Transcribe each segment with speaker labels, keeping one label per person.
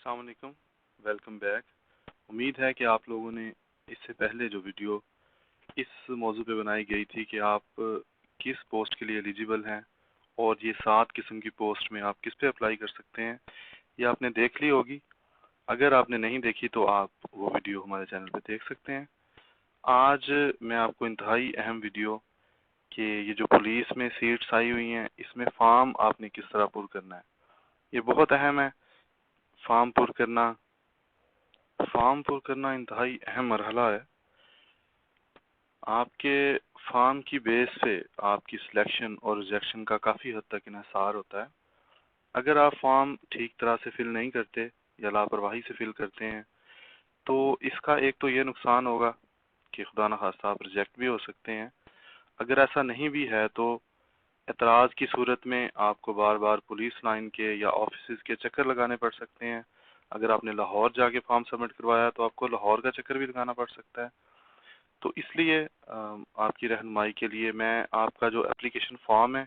Speaker 1: السلام علیکم، welcome back. امید ہے کہ آپ لوگوں نے اس سے پہلے جو ویڈیو اس موضوع پہ بنائی گئی تھی کہ آپ کس پوسٹ کے لیے ایلیجیبل ہیں اور یہ 7 قسم کی پوسٹ میں آپ کس پہ اپلائی کر سکتے ہیں، یہ آپ نے دیکھ لی ہوگی۔ اگر آپ نے نہیں دیکھی تو آپ وہ ویڈیو ہمارے چینل پہ دیکھ سکتے ہیں۔ آج میں آپ کو انتہائی اہم ویڈیو کہ یہ جو پولیس میں سیٹس آئی ہوئی ہیں اس میں فارم آپ نے کس طرح پر کرنا ہے، یہ بہت اہم ہے۔ فارم پر کرنا انتہائی اہم مرحلہ ہے۔ آپ کے فارم کی بیس پہ آپ کی سلیکشن اور ریجیکشن کا کافی حد تک انحصار ہوتا ہے۔ اگر آپ فارم ٹھیک طرح سے فل نہیں کرتے یا لاپرواہی سے فل کرتے ہیں تو اس کا ایک تو یہ نقصان ہوگا کہ خدا نخواستہ آپ ریجیکٹ بھی ہو سکتے ہیں۔ اگر ایسا نہیں بھی ہے تو اعتراض کی صورت میں آپ کو بار بار پولیس لائن کے یا آفیسز کے چکر لگانے پڑ سکتے ہیں۔ اگر آپ نے لاہور جا کے فارم سبمٹ کروایا تو آپ کو لاہور کا چکر بھی لگانا پڑ سکتا ہے۔ تو اس لیے آپ کی رہنمائی کے لیے میں آپ کا جو اپلیکیشن فارم ہے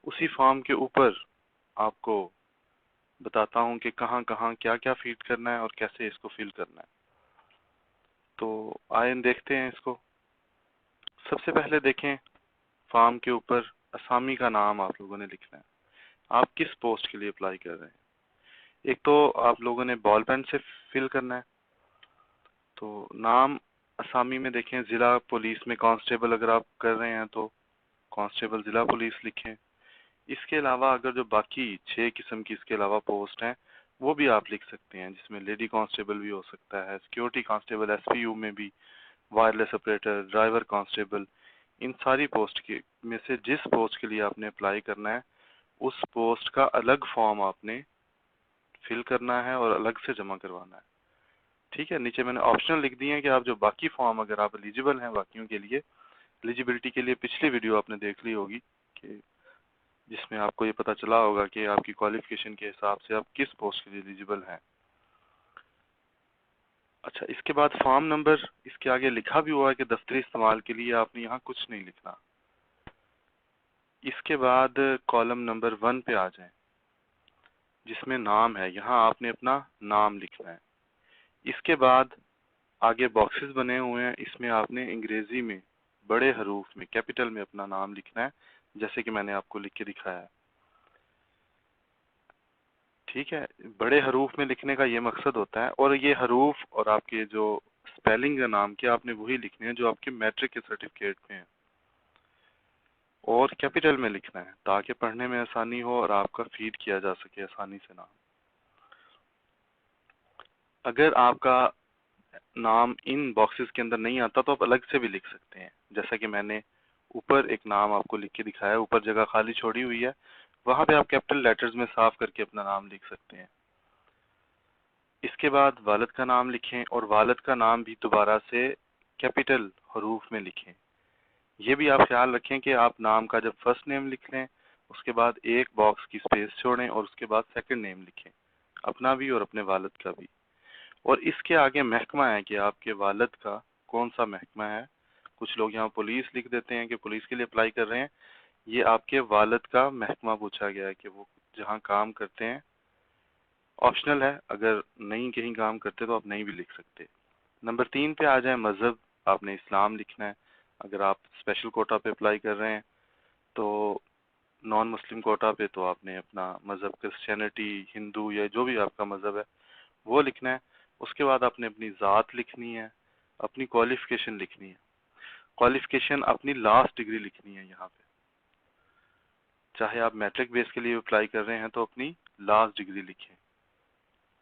Speaker 1: اسی فارم کے اوپر آپ کو بتاتا ہوں کہ کہاں کہاں کیا کیا فیڈ کرنا ہے اور کیسے اس کو فل کرنا ہے۔ تو آئیں دیکھتے ہیں اس کو۔ سب سے پہلے دیکھیں فارم کے اوپر اسامی کا نام آپ لوگوں نے لکھنا ہے۔ آپ کس پوسٹ کے لیے اپلائی کر رہے ہیں۔ ایک تو آپ لوگوں نے بال پین سے فل کرنا ہے۔ تو نام اسامی میں دیکھیں ضلع پولیس میں کانسٹیبل اگر آپ کر رہے ہیں تو کانسٹیبل ضلع پولیس لکھیں۔ اس کے علاوہ اگر جو باقی 6 قسم کی اس کے علاوہ پوسٹ ہیں وہ بھی آپ لکھ سکتے ہیں، جس میں لیڈی کانسٹیبل بھی ہو سکتا ہے، security constable S P U میں بھی، وائرلیس آپریٹر، ڈرائیور کانسٹیبل۔ ان ساری پوسٹ کے میں سے جس پوسٹ کے لیے آپ نے اپلائی کرنا ہے اس پوسٹ کا الگ فارم آپ نے فل کرنا ہے اور الگ سے جمع کروانا ہے۔ ٹھیک ہے، نیچے میں نے آپشنل لکھ دی ہیں کہ آپ جو باقی فارم اگر آپ ایلیجیبل ہیں باقیوں کے لیے، ایلیجیبلٹی کے لیے پچھلی ویڈیو آپ نے دیکھ لی ہوگی کہ جس میں آپ کو یہ پتہ چلا ہوگا کہ آپ کی کوالیفیکیشن کے حساب سے آپ کس پوسٹ کے لیے ایلیجیبل ہیں۔ اچھا، اس کے بعد فارم نمبر اس کے آگے لکھا بھی ہوا ہے کہ دفتری استعمال کے لیے آپ نے یہاں کچھ نہیں لکھنا۔ اس کے بعد کالم نمبر 1 پہ آ جائیں جس میں نام ہے، یہاں آپ نے اپنا نام لکھنا ہے۔ اس کے بعد آگے باکسز بنے ہوئے ہیں، اس میں آپ نے انگریزی میں بڑے حروف میں کیپٹل میں اپنا نام لکھنا ہے جیسے کہ میں نے آپ کو لکھ کے دکھایا ہے۔ ٹھیک ہے، بڑے حروف میں لکھنے کا یہ مقصد ہوتا ہے، اور یہ حروف اور آپ کے جو سپیلنگ کا نام کیا آپ نے وہی لکھنے ہیں جو آپ کے میٹرک کے سرٹیفکیٹ میں ہیں، اور کیپٹل میں لکھنا ہے تاکہ پڑھنے میں آسانی ہو اور آپ کا فیڈ کیا جا سکے آسانی سے نام۔ اگر آپ کا نام ان باکسز کے اندر نہیں آتا تو آپ الگ سے بھی لکھ سکتے ہیں، جیسا کہ میں نے اوپر ایک نام آپ کو لکھ کے دکھایا، اوپر جگہ خالی چھوڑی ہوئی ہے، وہاں پہ آپ کیپٹل لیٹرز میں صاف کر کے اپنا نام لکھ سکتے ہیں۔ اس کے بعد والد کا نام لکھیں، اور والد کا نام بھی دوبارہ سے کیپٹل حروف میں لکھیں۔ یہ بھی آپ خیال رکھیں کہ آپ نام کا جب فرسٹ نیم لکھ لیں اس کے بعد ایک باکس کی سپیس چھوڑیں اور اس کے بعد سیکنڈ نیم لکھیں، اپنا بھی اور اپنے والد کا بھی۔ اور اس کے آگے محکمہ ہے کہ آپ کے والد کا کون سا محکمہ ہے۔ کچھ لوگ یہاں پولیس لکھ دیتے ہیں کہ پولیس کے لیے اپلائی کر رہے ہیں، یہ آپ کے والد کا محکمہ پوچھا گیا ہے کہ وہ جہاں کام کرتے ہیں۔ آپشنل ہے، اگر نہیں کہیں کام کرتے تو آپ نہیں بھی لکھ سکتے۔ نمبر 3 پہ آ جائیں، مذہب آپ نے اسلام لکھنا ہے۔ اگر آپ اسپیشل کوٹا پہ اپلائی کر رہے ہیں تو نان مسلم کوٹا پہ تو آپ نے اپنا مذہب کرسچینٹی، ہندو یا جو بھی آپ کا مذہب ہے وہ لکھنا ہے۔ اس کے بعد آپ نے اپنی ذات لکھنی ہے، اپنی کوالیفیکیشن لکھنی ہے۔ کوالیفیکیشن اپنی لاسٹ ڈگری لکھنی ہے یہاں پہ، چاہے آپ میٹرک بیس کے لیے اپلائی کر رہے ہیں تو اپنی لاسٹ ڈگری لکھیں۔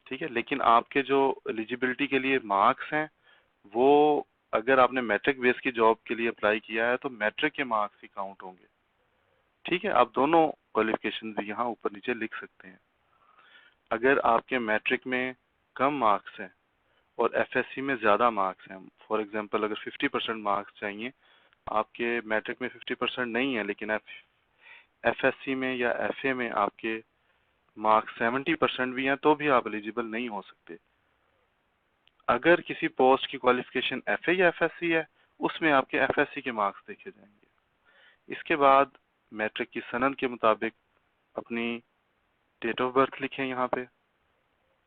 Speaker 1: ٹھیک ہے، لیکن آپ کے جو ایلیجیبلٹی کے لیے مارکس ہیں وہ اگر آپ نے میٹرک بیس کی جاب کے لیے اپلائی کیا ہے تو میٹرک کے مارکس ہی کاؤنٹ ہوں گے۔ ٹھیک ہے، آپ دونوں کوالیفیکیشن بھی یہاں اوپر نیچے لکھ سکتے ہیں۔ اگر آپ کے میٹرک میں کم مارکس ہیں اور ایف ایس سی میں زیادہ مارکس ہیں، فار ایگزامپل اگر 50% مارکس چاہیے، آپ کے میٹرک میں 50% نہیں ہے لیکن ایف ایس سی میں یا ایف اے میں آپ کے مارکس 70% بھی ہیں تو بھی آپ ایلیجیبل نہیں ہو سکتے۔ اگر کسی پوسٹ کی کوالیفیکیشن ایف اے یا ایف ایس سی ہے اس میں آپ کے ایف ایس سی کے مارکس دیکھے جائیں گے۔ اس کے بعد میٹرک کی سند کے مطابق اپنی ڈیٹ آف برتھ لکھیں یہاں پہ۔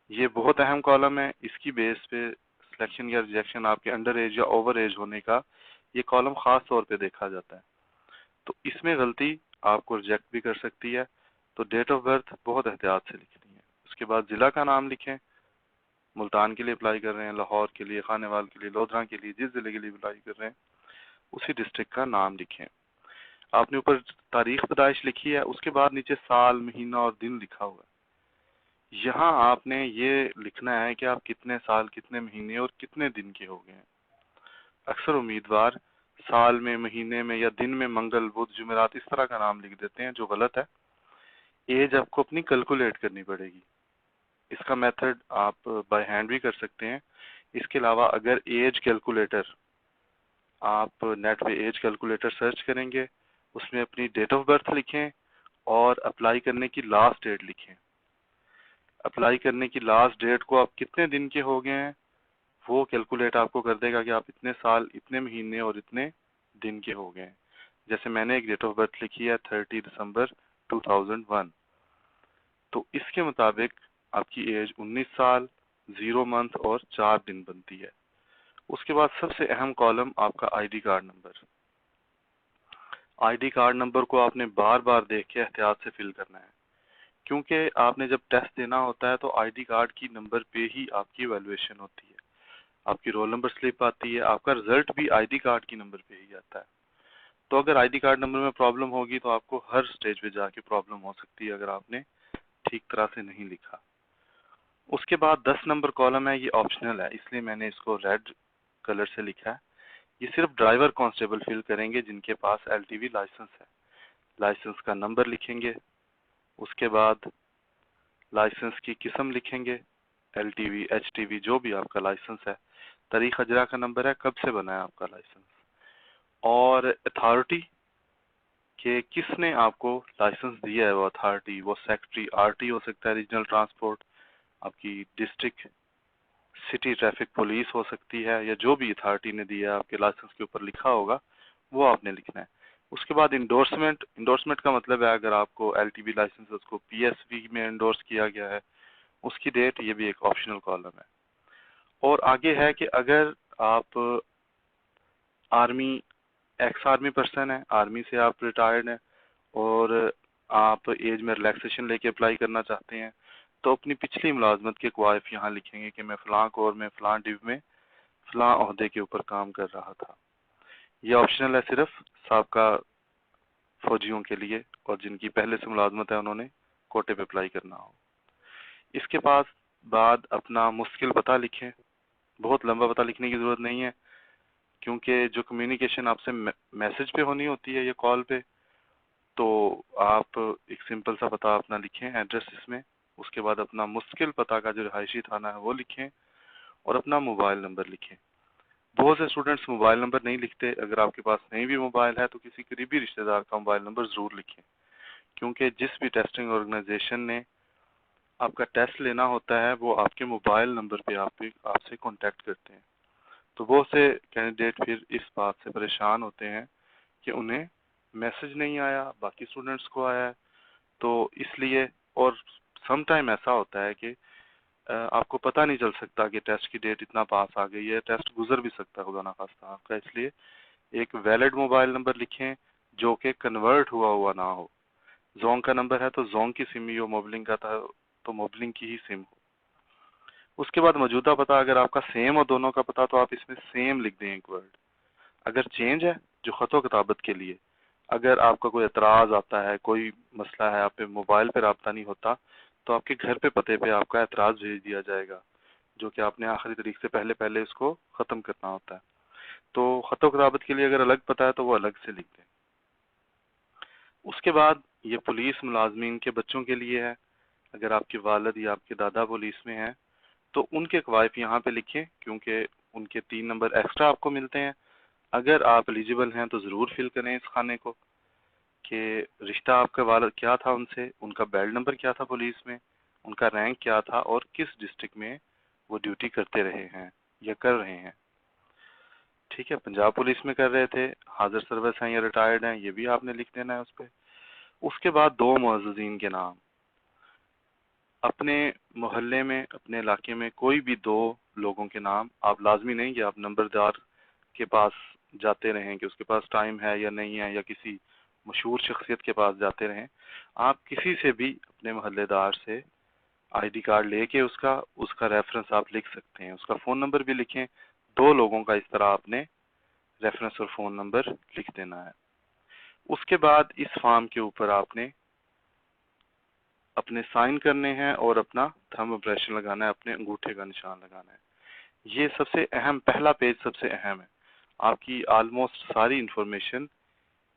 Speaker 1: یہ بہت اہم کالم ہے، اس کی بیس پہ سلیکشن یا ریجیکشن آپ کے انڈر ایج یا اوور ایج ہونے کا یہ کالم خاص طور پہ دیکھا جاتا ہے۔ تو اس میں غلطی آپ کو ریجیکٹ بھی کر سکتی ہے، تو ڈیٹ آف برتھ بہت احتیاط سے لکھنی ہے۔ اس کے بعد ضلع کا نام لکھیں، ملتان کے لیے اپلائی کر رہے ہیں، لاہور کے لیے، خانے وال کے لیے، لودھرا کے لیے، جس ضلع کے لیے اپلائی کر رہے ہیں اسی ڈسٹرکٹ کا نام لکھیں۔ آپ نے اوپر تاریخ پیدائش لکھی ہے، اس کے بعد نیچے سال، مہینہ اور دن لکھا ہوا ہے۔ یہاں آپ نے یہ لکھنا ہے کہ آپ کتنے سال، کتنے مہینے اور کتنے دن کے ہو گئے ہیں۔ اکثر امیدوار سال میں، مہینے میں یا دن میں منگل، بدھ، جمعرات اس طرح کا نام لکھ دیتے ہیں، جو غلط ہے۔ ایج آپ کو اپنی کیلکولیٹ کرنی پڑے گی۔ اس کا میتھڈ آپ بائی ہینڈ بھی کر سکتے ہیں۔ اس کے علاوہ اگر ایج کیلکولیٹر، آپ نیٹ پہ ایج کیلکولیٹر سرچ کریں گے، اس میں اپنی ڈیٹ آف برتھ لکھیں اور اپلائی کرنے کی لاسٹ ڈیٹ لکھیں۔ اپلائی کرنے کی لاسٹ ڈیٹ کو آپ کتنے دن کے ہو گئے ہیں وہ کیلکولیٹ آپ کو کر دے گا کہ آپ اتنے سال، اتنے مہینے اور اتنے دن کے ہو گئے ہیں۔ جیسے میں نے ایک ڈیٹ آف برتھ لکھی ہے 30 دسمبر 2001، تو اس کے مطابق آپ کی ایج 19 سال، 0 منتھ اور 4 دن بنتی ہے۔ اس کے بعد سب سے اہم کالم آپ کا I D card number. I D card number کو آپ نے بار بار دیکھ کے احتیاط سے فل کرنا ہے، کیونکہ آپ نے جب ٹیسٹ دینا ہوتا ہے تو آئی ڈی کارڈ کی نمبر پہ ہی آپ کی ایویلویشن ہوتی ہے، آپ کی رول نمبر سلپ آتی ہے، آپ کا رزلٹ بھی آئی ڈی کارڈ کی نمبر پہ ہی آتا ہے۔ تو اگر آئی ڈی کارڈ نمبر میں پرابلم ہوگی تو آپ کو ہر سٹیج پہ جا کے پرابلم ہو سکتی ہے اگر آپ نے ٹھیک طرح سے نہیں لکھا۔ اس کے بعد 10 نمبر کالم ہے، یہ آپشنل ہے، اس لیے میں نے اس کو ریڈ کلر سے لکھا ہے۔ یہ صرف ڈرائیور کانسٹیبل فل کریں گے جن کے پاس ایل ٹی وی لائسنس ہے۔ لائسنس کا نمبر لکھیں گے، اس کے بعد لائسنس کی قسم لکھیں گے، L T V, H T V, جو بھی آپ کا لائسنس ہے، تاریخ اجرا کا نمبر ہے، کب سے بنا ہے آپ کا لائسنس، اور اتھارٹی کہ کس نے آپ کو لائسنس دیا ہے، وہ اتھارٹی، وہ سیکٹری، آر ٹی ہو سکتا ہے، ریجنل ٹرانسپورٹ، آپ کی ڈسٹرکٹ سٹی ٹریفک پولیس ہو سکتی ہے، یا جو بھی اتھارٹی نے دیا ہے آپ کے لائسنس کے اوپر لکھا ہوگا وہ آپ نے لکھنا ہے۔ اس کے بعد انڈورسمنٹ، انڈورسمنٹ کا مطلب ہے اگر آپ کو ایل ٹی بی لائسنس اس کو پی ایس وی میں انڈورس کیا گیا ہے، اس کی ڈیٹ، یہ بھی ایک آپشنل کالم ہے۔ اور آگے ہے کہ اگر آپ آرمی، ایکس آرمی پرسن ہے، آرمی سے آپ ریٹائرڈ ہیں اور آپ ایج میں ریلیکسیشن لے کے اپلائی کرنا چاہتے ہیں، تو اپنی پچھلی ملازمت کے کوائف یہاں لکھیں گے کہ میں فلاں کور میں، فلاں ڈیو میں، فلاں عہدے کے اوپر کام کر رہا تھا۔ یہ آپشنل ہے صرف سابقہ فوجیوں کے لیے، اور جن کی پہلے سے ملازمت ہے انہوں نے کوٹے پہ اپلائی کرنا ہو۔ اس کے بعد اپنا مستقل پتہ لکھیں۔ بہت لمبا پتہ لکھنے کی ضرورت نہیں ہے، کیونکہ جو کمیونیکیشن آپ سے میسج پہ ہونی ہوتی ہے یا کال پہ، تو آپ ایک سمپل سا پتہ اپنا لکھیں، ایڈریس اس میں، اس کے بعد اپنا مستقل پتہ کا جو رہائشی تھانہ ہے وہ لکھیں، اور اپنا موبائل نمبر لکھیں۔ بہت سے اسٹوڈنٹس موبائل نمبر نہیں لکھتے، اگر آپ کے پاس نہیں بھی موبائل ہے تو کسی قریبی رشتہ دار کا موبائل نمبر ضرور لکھیں، کیونکہ جس بھی ٹیسٹنگ آرگنائزیشن نے آپ کا ٹیسٹ لینا ہوتا ہے وہ آپ کے موبائل نمبر پہ آپ سے کانٹیکٹ کرتے ہیں۔ تو بہت سے کینڈیڈیٹ پھر اس بات سے پریشان ہوتے ہیں کہ انہیں میسج نہیں آیا، باقی اسٹوڈنٹس کو آیا ہے، تو اس لیے، اور سم ٹائم ایسا ہوتا ہے کہ آپ کو پتہ نہیں چل سکتا کہ ٹیسٹ کی ڈیٹ اتنا پاس آ گئی ہے، ٹیسٹ گزر بھی سکتا ہے خدا نخواستہ آپ کا، اس لیے ایک ویلڈ موبائل نمبر لکھیں جو کہ کنورٹ ہوا نہ ہو۔ زونگ کا نمبر ہے تو زونگ کی سم ہی ہو، موبلنگ کا تھا تو موبلنگ کی ہی سم ہو۔ اس کے بعد موجودہ پتہ اگر آپ کا سیم ہو دونوں کا پتہ تو آپ اس میں سیم لکھ دیں ایک ورڈ۔ اگر چینج ہے جو خط و کتابت کے لیے، اگر آپ کا کوئی اعتراض آتا ہے، کوئی مسئلہ ہے، آپ پہ موبائل پہ رابطہ نہیں ہوتا، تو آپ کے گھر پہ پتے پہ آپ کا اعتراض بھیج دیا جائے گا، جو کہ آپ نے آخری تاریخ سے پہلے اس کو ختم کرنا ہوتا ہے۔ تو خط و کتابت کے لیے اگر الگ پتہ ہے تو وہ الگ سے لکھ دیں۔ اس کے بعد یہ پولیس ملازمین کے بچوں کے لیے ہے، اگر آپ کے والد یا آپ کے دادا پولیس میں ہیں تو ان کے کوائف یہاں پہ لکھیں، کیونکہ ان کے 3 نمبر ایکسٹرا آپ کو ملتے ہیں۔ اگر آپ ایلیجیبل ہیں تو ضرور فل کریں اس خانے کو کہ رشتہ آپ کا والد کیا تھا ان سے، ان کا بیل نمبر کیا تھا پولیس میں، ان کا رینک کیا تھا، اور کس ڈسٹرکٹ میں وہ ڈیوٹی کرتے رہے ہیں یا کر رہے ہیں۔ ٹھیک ہے، پنجاب پولیس میں کر رہے تھے، حاضر سروس ہیں یا ریٹائرڈ ہیں، یہ بھی آپ نے لکھ دینا ہے اس پہ۔ اس کے بعد 2 معززین کے نام، اپنے محلے میں، اپنے علاقے میں کوئی بھی دو لوگوں کے نام، آپ لازمی نہیں کہ آپ نمبردار کے پاس جاتے رہیں کہ اس کے پاس ٹائم ہے یا نہیں ہے، یا کسی مشہور شخصیت کے پاس جاتے رہیں، آپ کسی سے بھی اپنے محلے دار سے آئی ڈی کارڈ لے کے اس کا ریفرنس آپ لکھ سکتے ہیں، اس کا فون نمبر بھی لکھیں، دو لوگوں کا اس طرح آپ نے ریفرنس اور فون نمبر لکھ دینا ہے۔ اس کے بعد اس فارم کے اوپر آپ نے اپنے سائن کرنے ہیں اور اپنا تھم امپریشن لگانا ہے، اپنے انگوٹھے کا نشان لگانا ہے۔ یہ سب سے اہم، پہلا پیج سب سے اہم ہے، آپ کی آلموسٹ ساری انفارمیشن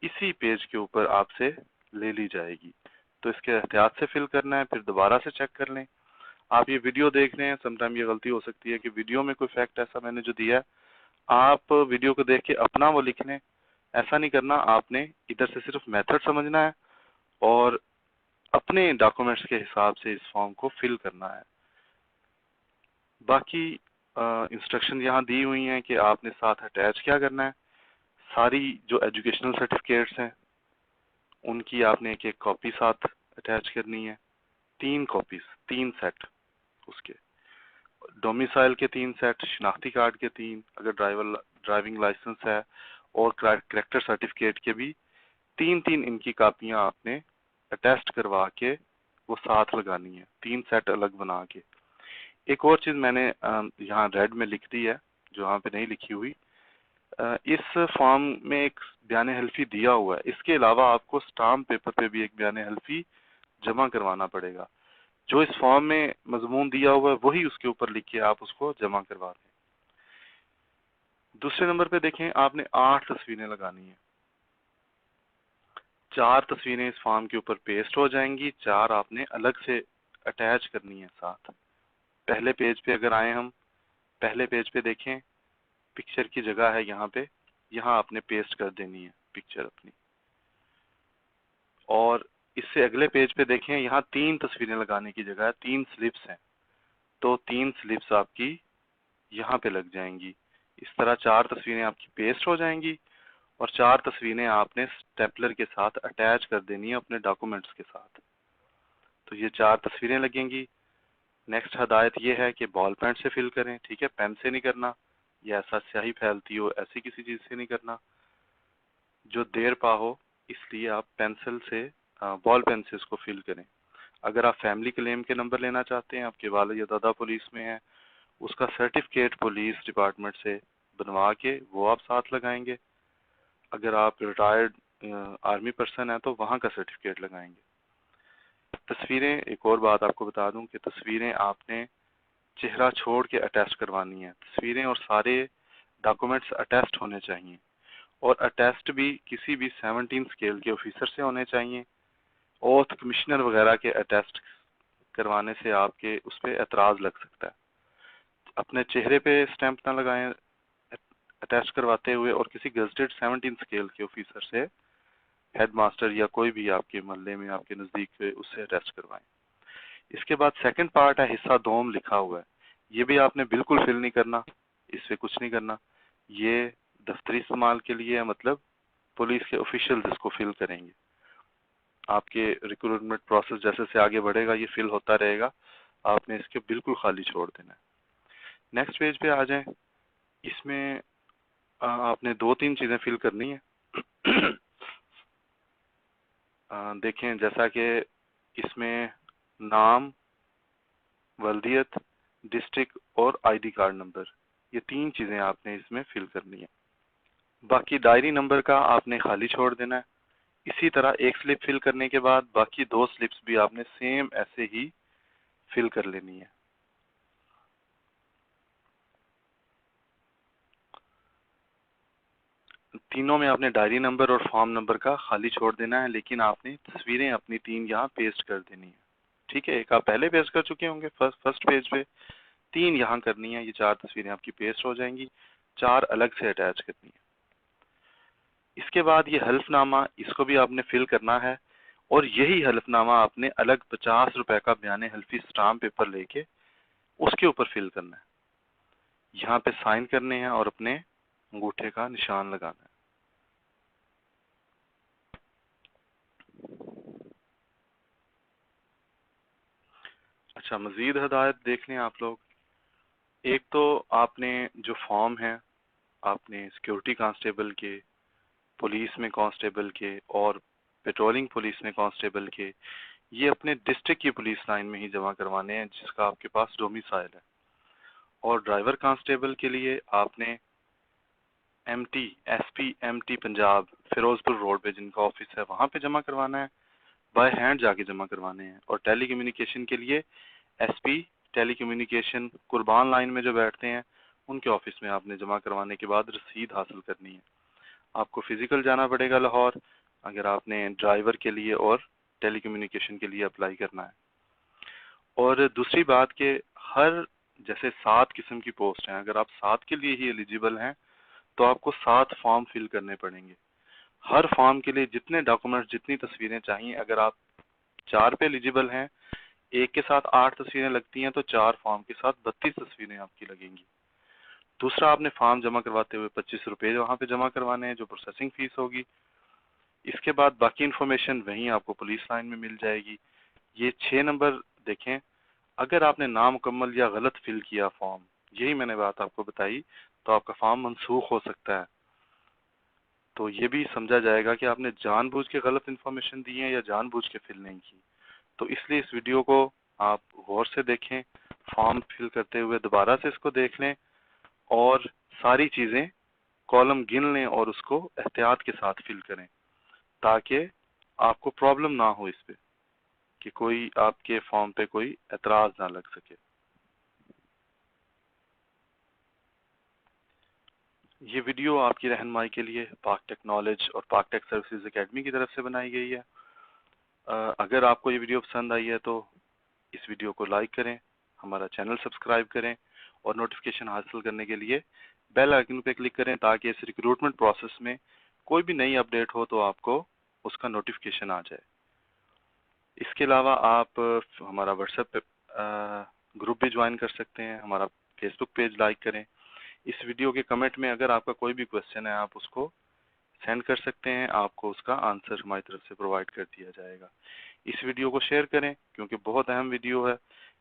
Speaker 1: اسی پیج کے اوپر آپ سے لے لی جائے گی، تو اس کے احتیاط سے فل کرنا ہے، پھر دوبارہ سے چیک کر لیں۔ آپ یہ ویڈیو دیکھ رہے ہیں، سم ٹائم یہ غلطی ہو سکتی ہے کہ ویڈیو میں کوئی فیکٹ ایسا میں نے جو دیا ہے، آپ ویڈیو کو دیکھ کے اپنا وہ لکھ لیں، ایسا نہیں کرنا، آپ نے ادھر سے صرف میتھڈ سمجھنا ہے اور اپنے ڈاکومنٹس کے حساب سے اس فارم کو فل کرنا ہے۔ باقی انسٹرکشن یہاں دی ہوئی ہیں کہ آپ نے ساتھ اٹیچ کیا کرنا ہے، ساری جو ایجوکیشنل سرٹیفکیٹس ہیں ان کی آپ نے ایک ایک کاپی ساتھ اٹیچ کرنی ہے، 3 کاپیز، 3 سیٹ اس کے، ڈومیسائل کے 3 سیٹ، شناختی کارڈ کے 3، اگر ڈرائیونگ لائسنس ہے، اور کریکٹر سرٹیفکیٹ کے بھی 3 ان کی کاپیاں آپ نے اٹیسٹ کروا کے وہ ساتھ لگانی ہے، 3 سیٹ الگ بنا کے۔ ایک اور چیز میں نے یہاں ریڈ میں لکھ دی ہے جو یہاں پہ نہیں لکھی ہوئی، اس فارم میں ایک بیان حلفی دیا ہوا ہے، اس کے علاوہ آپ کو سٹامپ پیپر پہ بھی ایک بیان حلفی جمع کروانا پڑے گا۔ جو اس فارم میں مضمون دیا ہوا ہے وہی اس کے اوپر لکھ کے آپ اس کو جمع کروا دیں۔ دوسرے نمبر پہ دیکھیں، آپ نے 8 تصویریں لگانی ہیں، 4 تصویریں اس فارم کے اوپر پیسٹ ہو جائیں گی، 4 آپ نے الگ سے اٹیچ کرنی ہے ساتھ۔ پہلے پیج پہ اگر آئیں ہم، پہلے پیج پہ دیکھیں، پکچر کی جگہ ہے یہاں پہ، یہاں آپ نے پیسٹ کر دینی ہے پکچر اپنی، اور اس سے اگلے پیج پہ دیکھیں، یہاں 3 تصویریں لگانے کی جگہ ہے، 3 سلپس ہیں، تو 3 سلپس آپ کی یہاں پہ لگ جائیں گی۔ اس طرح 4 تصویریں آپ کی پیسٹ ہو جائیں گی، اور 4 تصویریں آپ نے سٹیپلر کے ساتھ اٹیچ کر دینی ہے اپنے ڈاکومنٹس کے ساتھ، تو یہ 4 تصویریں لگیں گی۔ نیکسٹ ہدایت یہ ہے کہ بال پینٹ سے فل کریں، ٹھیک ہے، پین سے نہیں کرنا، یا ایسا سیاہی پھیلتی ہو ایسی کسی چیز سے نہیں کرنا جو دیر پا ہو، اس لیے آپ پینسل سے، بال پین سے اس کو فل کریں۔ اگر آپ فیملی کلیم کے نمبر لینا چاہتے ہیں، آپ کے والد یا دادا پولیس میں ہیں، اس کا سرٹیفکیٹ پولیس ڈپارٹمنٹ سے بنوا کے وہ آپ ساتھ لگائیں گے۔ اگر آپ ریٹائرڈ آرمی پرسن ہیں تو وہاں کا سرٹیفکیٹ لگائیں گے۔ تصویریں، ایک اور بات آپ کو بتا دوں کہ تصویریں آپ نے چہرہ چھوڑ کے اٹیسٹ کروانی ہیں، تصویریں اور سارے ڈاکومنٹس اٹیسٹ ہونے چاہیے، اور اٹیسٹ بھی کسی بھی 17 اسکیل کے آفیسر سے ہونے چاہیے۔ اوتھ کمشنر وغیرہ کے اٹیسٹ کروانے سے آپ کے اس پہ اعتراض لگ سکتا ہے۔ اپنے چہرے پہ اسٹیمپ نہ لگائیں اٹیسٹ کرواتے ہوئے، اور کسی گزٹڈ 17 اسکیل کے آفیسر سے، ہیڈ ماسٹر یا کوئی بھی آپ کے محلے میں آپ کے نزدیک پہ، اس سے اٹیسٹ کروائیں۔ اس کے بعد سیکنڈ پارٹ ہے حصہ دوم لکھا ہوا ہے، یہ بھی آپ نے بالکل فل نہیں کرنا، اس سے کچھ نہیں کرنا، یہ دفتری استعمال کے لیے ہے، مطلب پولیس کے آفیشیلز اس کو فل کریں گے۔ آپ کے ریکروٹمنٹ پروسیس جیسے سے آگے بڑھے گا یہ فل ہوتا رہے گا، آپ نے اس کے بالکل خالی چھوڑ دینا ہے۔ نیکسٹ پیج پہ آ جائیں، اس میں آپ نے 2-3 چیزیں فل کرنی ہیں۔ دیکھیں جیسا کہ اس میں نام، ولدیت، ڈسٹرکٹ اور آئی ڈی کارڈ نمبر، یہ 3 چیزیں آپ نے اس میں فل کرنی ہیں۔ باقی ڈائری نمبر کا آپ نے خالی چھوڑ دینا ہے۔ اسی طرح ایک سلپ فل کرنے کے بعد باقی 2 سلپس بھی آپ نے سیم ایسے ہی فل کر لینی ہے۔ تینوں میں آپ نے ڈائری نمبر اور فارم نمبر کا خالی چھوڑ دینا ہے، لیکن آپ نے تصویریں اپنی 3 یہاں پیسٹ کر دینی ہے، ٹھیک ہے۔ ایک آپ پہلے پیسٹ کر چکے ہوں گے فرسٹ پیج پہ، 3 یہاں کرنی ہے، یہ 4 تصویریں آپ کی پیسٹ ہو جائیں گی، 4 الگ سے اٹیچ کرنی ہے۔ اس کے بعد یہ حلف نامہ، اس کو بھی آپ نے فل کرنا ہے، اور یہی حلف نامہ آپ نے الگ 50 روپے کا بیان حلفی سٹامپ پیپر لے کے اس کے اوپر فل کرنا ہے، یہاں پہ سائن کرنے ہیں اور اپنے انگوٹھے کا نشان لگانا ہے۔ اچھا، مزید ہدایت دیکھ لیں آپ لوگ. ایک تو آپ نے جو فارم ہے آپ نے سیکیورٹی کانسٹیبل کے، پولیس میں کانسٹیبل کے اور پیٹرولنگ پولیس میں کانسٹیبل کے، یہ اپنے ڈسٹرکٹ کی پولیس لائن میں ہی جمع کروانے ہیں جس کا آپ کے پاس ڈومیسائل ہے. اور ڈرائیور کانسٹیبل کے لیے آپ نے M T S P M T Punjab Firozpur road پہ جن کا آفس ہے وہاں پہ جمع کروانا ہے، بائی ہینڈ جا کے جمع کروانے ہیں. اور ٹیلی کمیونیکیشن کے لیے ایس پی ٹیلی کمیونیکیشن قربان لائن میں جو بیٹھتے ہیں ان کے آفس میں آپ نے جمع کروانے کے بعد رسید حاصل کرنی ہے. آپ کو فزیکل جانا پڑے گا لاہور اگر آپ نے ڈرائیور کے لیے اور ٹیلی کمیونیکیشن کے لیے اپلائی کرنا ہے. اور دوسری بات کہ ہر جیسے 7 قسم کی پوسٹ ہیں، اگر آپ 7 کے لیے ہی ایلیجیبل ہیں تو آپ کو 7 فارم فل کرنے پڑیں گے. ہر فارم کے لیے جتنے ڈاکومنٹس جتنی تصویریں چاہیے، اگر آپ 4 پہ ایلیجیبل ہیں، ایک کے ساتھ 8 تصویریں لگتی ہیں تو 4 فارم کے ساتھ 32 تصویریں آپ کی لگیں گی. دوسرا آپ نے فارم جمع کرواتے ہوئے 25 روپے وہاں پہ جمع کروانے ہیں جو پروسیسنگ فیس ہوگی. اس کے بعد باقی انفارمیشن وہیں آپ کو پولیس لائن میں مل جائے گی. یہ 6 نمبر دیکھیں، اگر آپ نے نامکمل یا غلط فل کیا فارم، یہی میں نے بات آپ کو بتائی، تو آپ کا فارم منسوخ ہو سکتا ہے. تو یہ بھی سمجھا جائے گا کہ آپ نے جان بوجھ کے غلط انفارمیشن دی ہے یا جان بوجھ کے فل نہیں کی. تو اس لیے اس ویڈیو کو آپ غور سے دیکھیں، فارم فل کرتے ہوئے دوبارہ سے اس کو دیکھ لیں اور ساری چیزیں کالم گن لیں اور اس کو احتیاط کے ساتھ فل کریں تاکہ آپ کو پرابلم نہ ہو اس پہ کہ کوئی آپ کے فارم پہ کوئی اعتراض نہ لگ سکے. یہ ویڈیو آپ کی رہنمائی کے لیے پاک ٹیک نالج اور پاک ٹیک سروسز اکیڈمی کی طرف سے بنائی گئی ہے. اگر آپ کو یہ ویڈیو پسند آئی ہے تو اس ویڈیو کو لائک کریں، ہمارا چینل سبسکرائب کریں اور نوٹیفیکیشن حاصل کرنے کے لیے بیل آئیکن پہ کلک کریں تاکہ اس ریکروٹمنٹ پروسیس میں کوئی بھی نئی اپڈیٹ ہو تو آپ کو اس کا نوٹیفیکیشن آ جائے. اس کے علاوہ آپ ہمارا واٹس ایپ گروپ بھی جوائن کر سکتے ہیں، ہمارا فیس بک پیج لائک کریں. اس ویڈیو کے کمنٹ میں اگر آپ کا کوئی بھی کویسچن ہے آپ اس کو سینڈ کر سکتے ہیں، آپ کو اس کا آنسر ہماری طرف سے پرووائڈ کر دیا جائے گا. اس ویڈیو کو شیئر کریں کیونکہ بہت اہم ویڈیو ہے.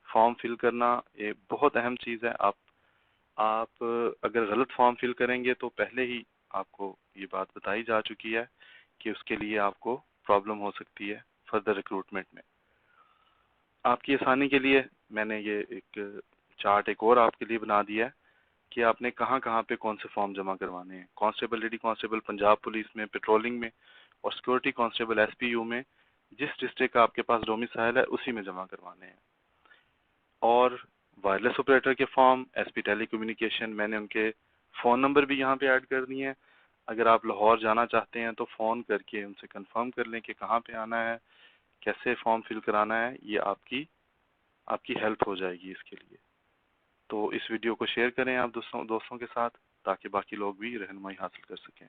Speaker 1: فارم فل کرنا یہ بہت اہم چیز ہے. آپ اگر غلط فارم فل کریں گے تو پہلے ہی آپ کو یہ بات بتائی جا چکی ہے کہ اس کے لیے آپ کو پرابلم ہو سکتی ہے فردر ریکروٹمنٹ میں. آپ کی آسانی کے لیے میں نے یہ ایک چارٹ ایک اور آپ کے لیے بنا دیا ہے کہ آپ نے کہاں کہاں پہ کون سے فارم جمع کروانے ہیں. Constable lady constable Punjab police میں، پیٹرولنگ میں اور security constable S P U میں جس ڈسٹرکٹ کا آپ کے پاس ڈومیسائل ہے اسی میں جمع کروانے ہیں. اور وائرلیس آپریٹر کے فارم ایس پی ٹیلی کمیونیکیشن میں نے ان کے فون نمبر بھی یہاں پہ ایڈ کر دیے ہیں. اگر آپ لاہور جانا چاہتے ہیں تو فون کر کے ان سے کنفرم کر لیں کہ کہاں پہ آنا ہے، کیسے فارم فل کرانا ہے. یہ آپ کی ہیلپ ہو جائے گی اس کے لیے. تو اس ویڈیو کو شیئر کریں آپ دوستوں کے ساتھ تاکہ باقی لوگ بھی رہنمائی حاصل کر سکیں.